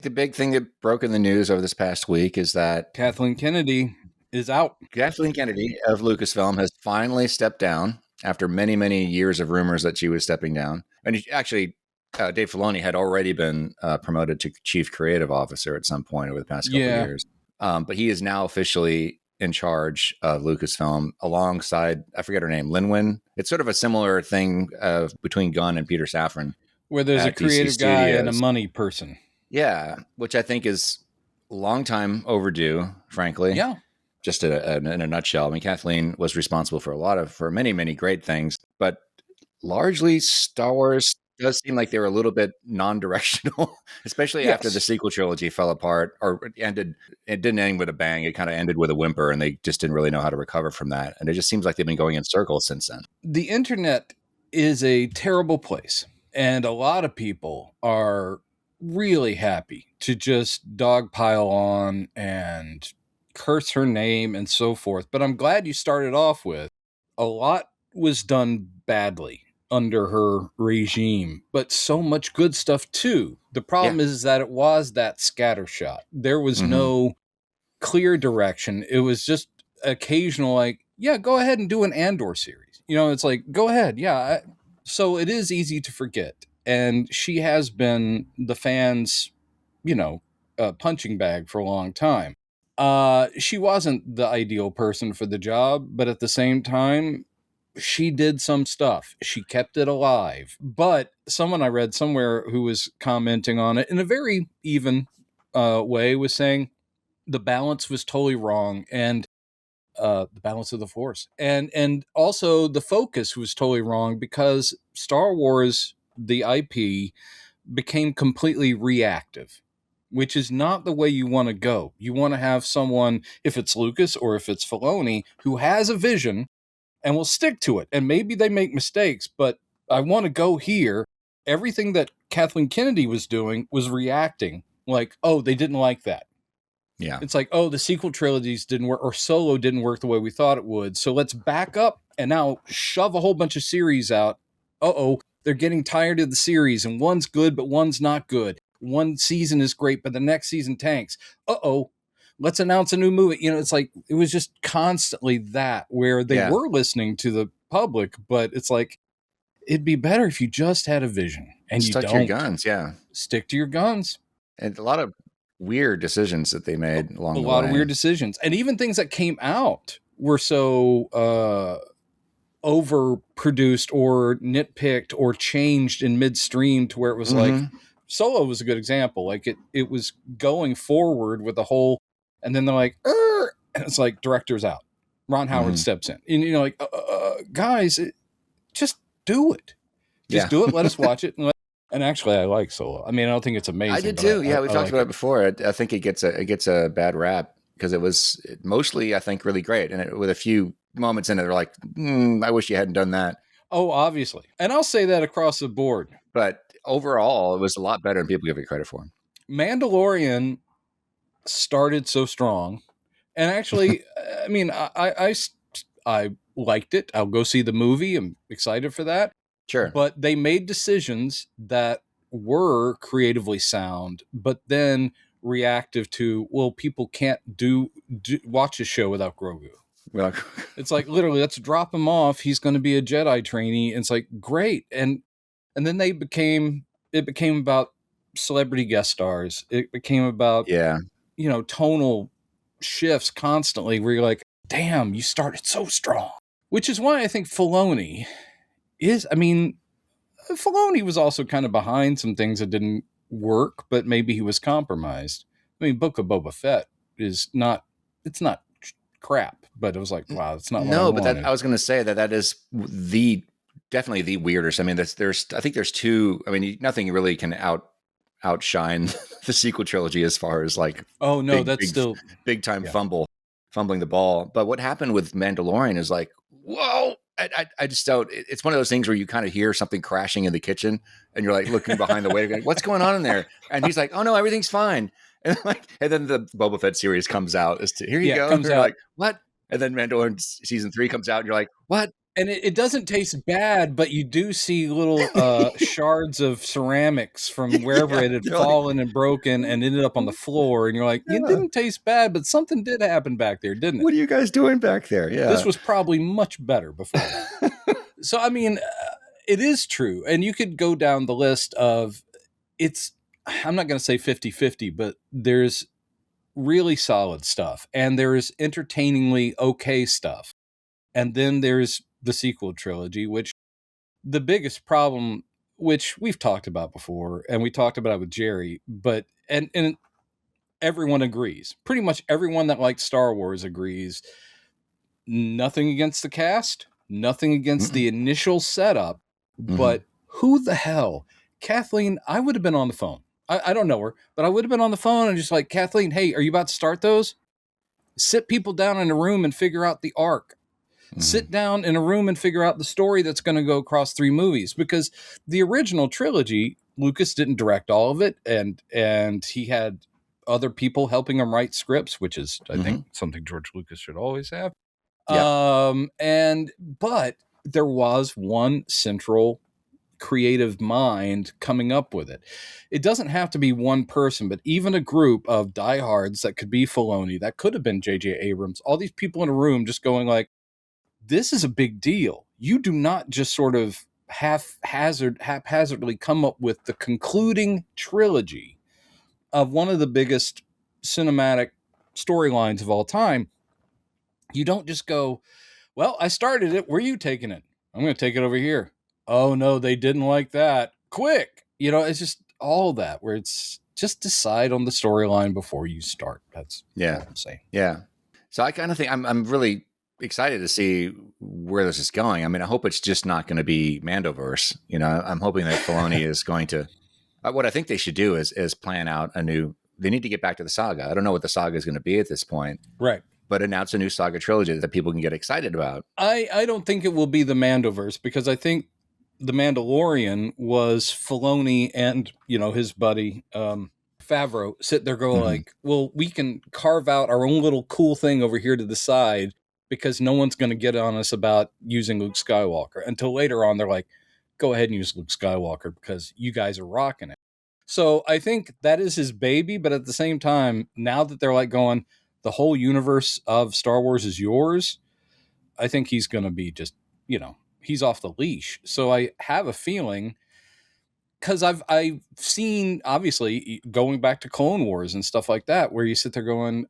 The big thing that broke in the news over this past week is that Kathleen Kennedy is out. Kathleen Kennedy of Lucasfilm has finally stepped down after many, many years of rumors that she was stepping down. And actually, Dave Filoni had already been promoted to chief creative officer at some point over the past couple of years. But he is now officially in charge of Lucasfilm alongside, I forget her name, Linwin. It's sort of a similar thing between Gunn and Peter Safran. Where there's a creative guy and a money person. Yeah, which I think is a long time overdue, frankly. Yeah. Just in a nutshell. I mean, Kathleen was responsible for many, many great things, but largely Star Wars does seem like they were a little bit non-directional, especially after the sequel trilogy fell apart or ended. It didn't end with a bang. It kind of ended with a whimper, and they just didn't really know how to recover from that. And it just seems like they've been going in circles since then. The internet is a terrible place, and a lot of people are really happy to just dogpile on and curse her name and so forth. But I'm glad you started off with a lot was done badly under her regime, but so much good stuff too. The problem is that it was that scattershot. There was no clear direction. It was just occasional, like, yeah, go ahead and do an Andor series. You know, it's like, go ahead. Yeah. So it is easy to forget. And she has been the fans, punching bag for a long time. She wasn't the ideal person for the job, but at the same time, she did some stuff. She kept it alive. But someone I read somewhere who was commenting on it in a very even way was saying the balance was totally wrong, and the balance of the Force, and also the focus was totally wrong, because Star Wars, the IP, became completely reactive, which is not the way you want to go. You want to have someone, if it's Lucas or if it's Filoni, who has a vision and will stick to it. And maybe they make mistakes, but I want to go here. Everything that Kathleen Kennedy was doing was reacting, like, oh, they didn't like that. Yeah. It's like, oh, the sequel trilogies didn't work, or Solo didn't work the way we thought it would. So let's back up and now shove a whole bunch of series out. Uh-oh, they're getting tired of the series, and one's good, but one's not good. One season is great, but the next season tanks. Uh-oh, let's announce a new movie. It's like, it was just constantly that, where they were listening to the public, but it's like, it'd be better if you just had a vision and you stuck to your guns. Yeah. Stick to your guns. And a lot of weird decisions that they made along the way. A lot of weird decisions. And even things that came out were so overproduced or nitpicked or changed in midstream to where it was like, Solo was a good example. Like it was going forward with the whole, and then they're like, and it's like, director's out. Ron Howard steps in. And like, guys, just do it. Just do it. Let us watch it. And actually, I like Solo. I mean, I don't think it's amazing. I did too. Yeah, we've talked about it before. I think it gets a bad rap because it was mostly, I think, really great, and with a few moments in it, they're like, I wish you hadn't done that. Oh, obviously, and I'll say that across the board. But overall, it was a lot better than people give it credit for. Mandalorian started so strong, and actually, I mean, I liked it. I'll go see the movie. I'm excited for that. Sure. But they made decisions that were creatively sound, but then reactive to, well, people can't watch a show without Grogu. Well, it's like, literally, let's drop him off. He's going to be a Jedi trainee. And it's like, great. And then it became about celebrity guest stars. It became about, tonal shifts constantly where you're like, damn, you started so strong. Which is why I think Filoni Filoni was also kind of behind some things that didn't work, but maybe he was compromised. I mean, Book of Boba Fett it's not crap, but it was like, wow, it's not. No, but I was going to say that is definitely the weirdest. I mean, I think there's two. I mean, nothing really can outshine the sequel trilogy as far as like, oh no, that's still big time fumbling the ball. But what happened with Mandalorian is like, whoa. I just don't. It's one of those things where you kind of hear something crashing in the kitchen, and you're like looking behind the waiter, going, "What's going on in there?" And he's like, "Oh no, everything's fine." And then the Boba Fett series comes out. Here you go. And you're like, what? And then Mandalorian season 3 comes out, and you're like, what? And it doesn't taste bad, but you do see little shards of ceramics from wherever Yeah, it had they're like, fallen and broken and ended up on the floor. And you're like, it yeah, didn't taste bad, but something did happen back there, didn't it? what are you guys doing back there? This Yeah. was probably much better before that. So, I mean, it is true. And you could go down the list of I'm not going to say 50-50, but there's really solid stuff. And there's entertainingly okay stuff. And then there's the sequel trilogy, which the biggest problem, which we've talked about before, and we talked about it with Jerry, but and everyone agrees. Pretty much everyone that likes Star Wars agrees. Nothing against the cast, nothing against the initial setup, but who the hell? Kathleen, I would have been on the phone. I don't know her, but I would have been on the phone and just like, Kathleen, hey, are you about to start those? Sit people down in a room and figure out the arc. Sit down in a room and figure out the story that's going to go across 3 movies, because the original trilogy, Lucas didn't direct all of it, and he had other people helping him write scripts, which is, I think, something George Lucas should always have. Yep. But there was one central creative mind coming up with it. It doesn't have to be one person, but even a group of diehards that could be Filoni, that could have been J.J. Abrams, all these people in a room just going like, this is a big deal. You do not just sort of haphazardly come up with the concluding trilogy of one of the biggest cinematic storylines of all time. You don't just go, well, I started it. Where are you taking it? I'm going to take it over here. Oh, no, they didn't like that. Quick. It's just all that, where it's just decide on the storyline before you start. That's what I'm saying. Yeah. So I kind of think I'm really excited to see where this is going. I mean, I hope it's just not going to be Mandoverse. I'm hoping that Filoni is going to. What I think they should do is plan out a new. They need to get back to the saga. I don't know what the saga is going to be at this point, right? But announce a new saga trilogy that people can get excited about. I don't think it will be the Mandoverse, because I think the Mandalorian was Filoni and his buddy Favreau sit there go like, well, we can carve out our own little cool thing over here to the side, because no one's going to get on us about using Luke Skywalker until later on. They're like, go ahead and use Luke Skywalker because you guys are rocking it. So I think that is his baby. But at the same time, now that they're like going, the whole universe of Star Wars is yours, I think he's going to be just, he's off the leash. So I have a feeling, because I've seen, obviously, going back to Clone Wars and stuff like that, where you sit there going,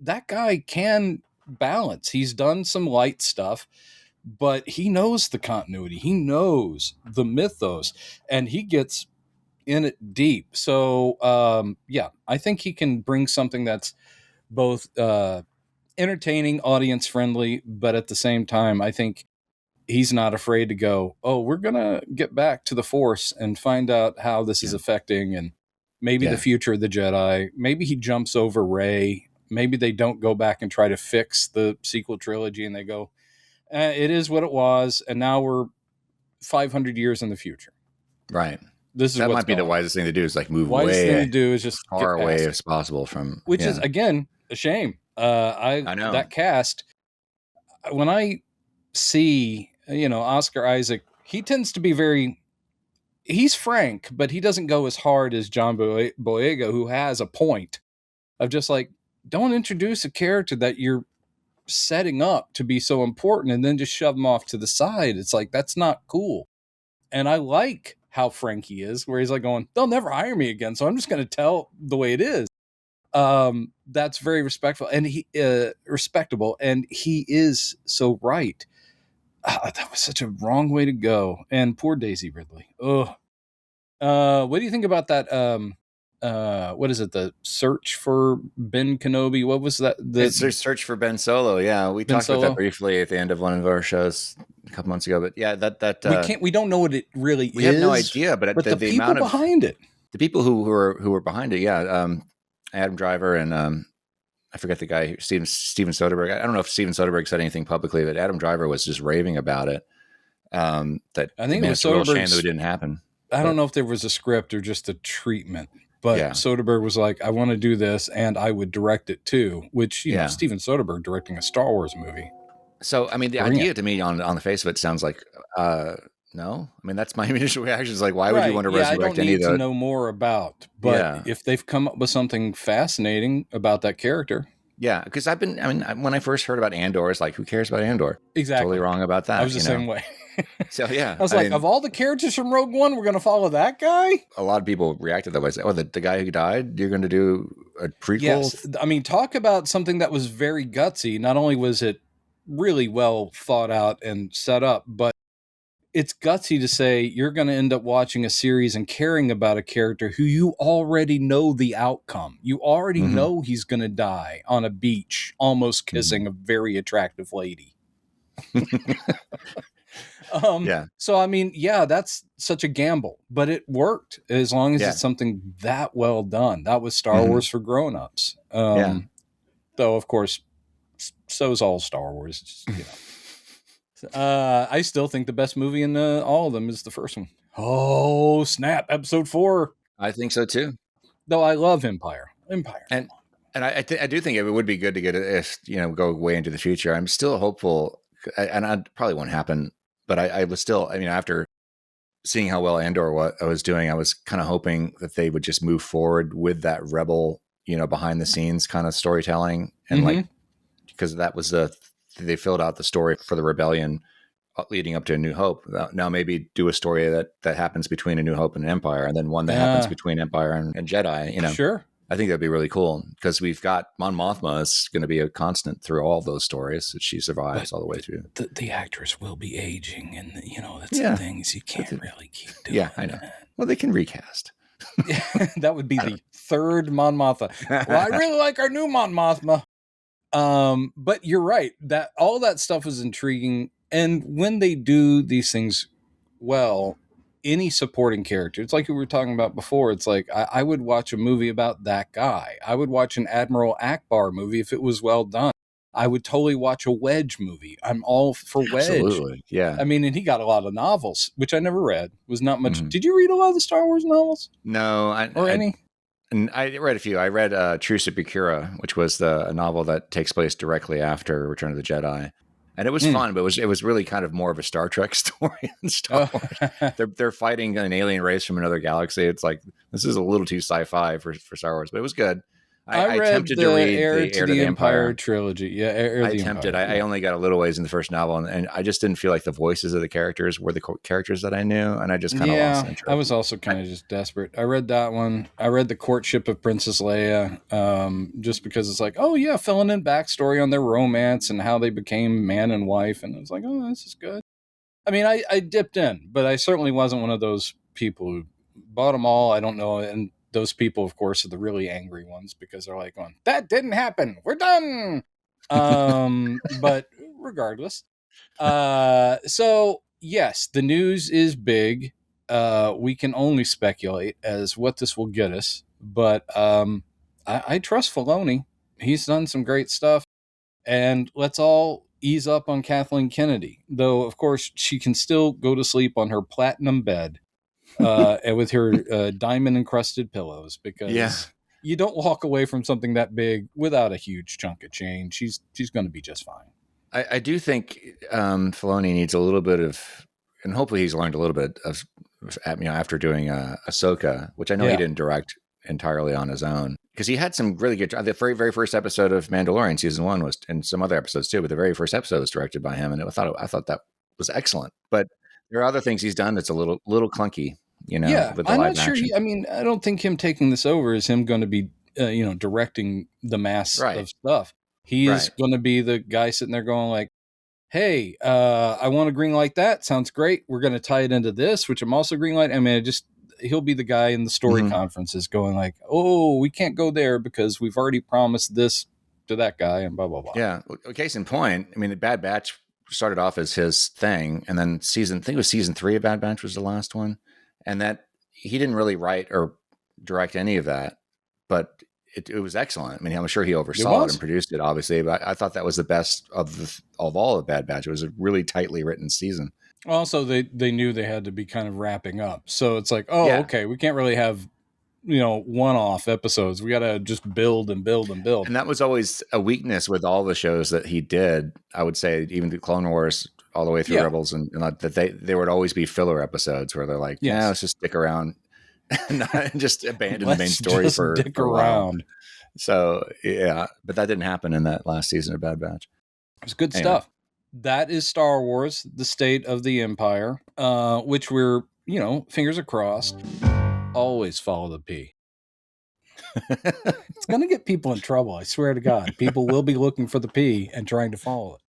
that guy can balance. He's done some light stuff, but he knows the continuity. He knows the mythos, and he gets in it deep. So, I think he can bring something that's both entertaining, audience friendly, but at the same time, I think he's not afraid to go, oh, we're going to get back to the Force and find out how this is affecting, and maybe the future of the Jedi. Maybe he jumps over Rey. Maybe they don't go back and try to fix the sequel trilogy, and they go, it is what it was, and now we're 500 years in the future. Right. That might be the wisest thing to do, is like move wisest way thing to do is just as far away as possible from, which is, again, a shame. I know that cast, when I see, Oscar Isaac, he tends to be he's frank, but he doesn't go as hard as John Boyega, who has a point of just like, don't introduce a character that you're setting up to be so important and then just shove him off to the side. It's like, that's not cool. And I like how frank he is, where he's like going, they'll never hire me again, so I'm just going to tell the way it is. That's very respectful, and respectable, and he is so right. That was such a wrong way to go. And poor Daisy Ridley. Ugh. What do you think about that? What is it? The search for Ben Kenobi? What was that? It's their search for Ben Solo. Yeah, we talked about that briefly at the end of one of our shows a couple months ago. But yeah, we don't know what it really is. We have no idea. But the people amount of behind it, the people who were behind it. Yeah, Adam Driver and I forget the guy, Steven Soderbergh. I don't know if Steven Soderbergh said anything publicly, but Adam Driver was just raving about it. That I think it was a real Soderbergh's shame that it didn't happen. I don't know if there was a script or just a treatment, but Soderbergh was like, I want to do this, and I would direct it too, which, Steven Soderbergh directing a Star Wars movie. So, I mean, the Bring idea it. to me on the face of it sounds like, no. I mean, that's my initial reaction is like, why would you Right. want to Yeah, I don't resurrect any of need to the, know more about, but yeah. if they've come up with something fascinating about that character. Yeah. Because when I first heard about Andor, it's like, who cares about Andor? Totally Exactly. wrong about I was that, the same way. So, yeah. I was I like, of mean, all the characters from Rogue One, we're going to follow that guy? a lot of people reacted that way. Say, oh, the guy who died, you're going to do a prequel? Yes. I mean, talk about something that was very gutsy. Not only was it really well thought out and set up, but it's gutsy to say you're going to end up watching a series and caring about a character who you already know the outcome. You already Mm-hmm. know he's going to die on a beach, almost kissing a very attractive lady. Yeah. So, I mean, yeah, that's such a gamble, but it worked as long as Yeah. it's something that well done. That was Star Mhm. Wars for grown-ups. Yeah. Though, of course, so's all Star Wars. It's just, you know. I still think the best movie in all of them is the first one. Oh, snap. Episode 4. I think so too. Though I love Empire. Empire. And I do think it would be good to get it if go way into the future. I'm still hopeful, and I probably won't happen. But I was still. I mean, after seeing how well Andor was doing, I was kind of hoping that they would just move forward with that rebel, behind the scenes kind of storytelling, and like because that was they filled out the story for the rebellion leading up to A New Hope. Now maybe do a story that happens between A New Hope and Empire, and then one that happens between Empire and Jedi. Sure. I think that'd be really cool because we've got Mon Mothma is going to be a constant through all those stories that she survives all the way through. The actors will be aging, and that's the things you can't really keep doing. Yeah, I know. Well, they can recast. That would be the third Mon Mothma. Well, I really like our new Mon Mothma. But you're right, that all that stuff was intriguing, and when they do these things well, any supporting character, it's like we were talking about before, it's like I would watch a movie about that guy. I would watch an Admiral Akbar movie if it was well done. I would totally watch a Wedge movie. I'm all for Wedge. Absolutely, yeah. I mean, and he got a lot of novels, which I never read. Was not much. Did you read a lot of the Star Wars novels? No, any? And I read a few. I read True Supercura, which was a novel that takes place directly after Return of the Jedi. And it was fun, but it was really kind of more of a Star Trek story than Star Wars. They're fighting an alien race from another galaxy. It's like, this is a little too sci-fi for Star Wars, but it was good. I read attempted to read the Heir to the Empire trilogy. Yeah, Heir I attempted. I only got a little ways in the first novel, and I just didn't feel like the voices of the characters were the characters that I knew, and I just kind of lost interest. I was also kind of just desperate. I read that one. I read The Courtship of Princess Leia, just because it's like, oh yeah, filling in backstory on their romance and how they became man and wife, and I was like, oh, this is good. I mean, I dipped in, but I certainly wasn't one of those people who bought them all. I don't know, and those people, of course, are the really angry ones because they're like, going, that didn't happen. We're done. But regardless. So, yes, the news is big. We can only speculate as what this will get us. But I trust Filoni. He's done some great stuff. And let's all ease up on Kathleen Kennedy. Though, of course, she can still go to sleep on her platinum bed. And with her diamond-encrusted pillows, because you don't walk away from something that big without a huge chunk of change. She's going to be just fine. I do think Filoni needs a little bit of, and hopefully he's learned a little bit of, after doing Ahsoka, which I know he didn't direct entirely on his own, because he had some really good. The very, very first episode of Mandalorian season 1 was, and some other episodes too, but the very first episode was directed by him, and I thought that was excellent. But there are other things he's done that's a little clunky. With the I'm live not sure. action. I don't think him taking this over is him going to be, directing the mass of stuff. He is going to be the guy sitting there going like, hey, I want to green light that. Sounds great. We're going to tie it into this, which I'm also green light. I mean, he'll be the guy in the story conferences going like, oh, we can't go there because we've already promised this to that guy and blah, blah, blah. Yeah. Case in point, I mean, the Bad Batch started off as his thing, and then I think it was season 3 of Bad Batch was the last one. And that he didn't really write or direct any of that, but it was excellent. I mean, I'm sure he oversaw it and produced it, obviously, but I thought that was the best of all of Bad Batch. It was a really tightly written season. Also, they knew they had to be kind of wrapping up. So it's like, okay, we can't really have one-off episodes. We got to just build and build and build. And that was always a weakness with all the shows that he did. I would say even the Clone Wars all the way through Rebels, and that they would always be filler episodes where they're like, yeah, let's just stick around and just abandon the main story for a while. So yeah, but that didn't happen in that last season of Bad Batch. It's good stuff. That is Star Wars, the State of the Empire, which we're, fingers are crossed. Always follow the P. It's going to get people in trouble. I swear to God, people will be looking for the P and trying to follow it.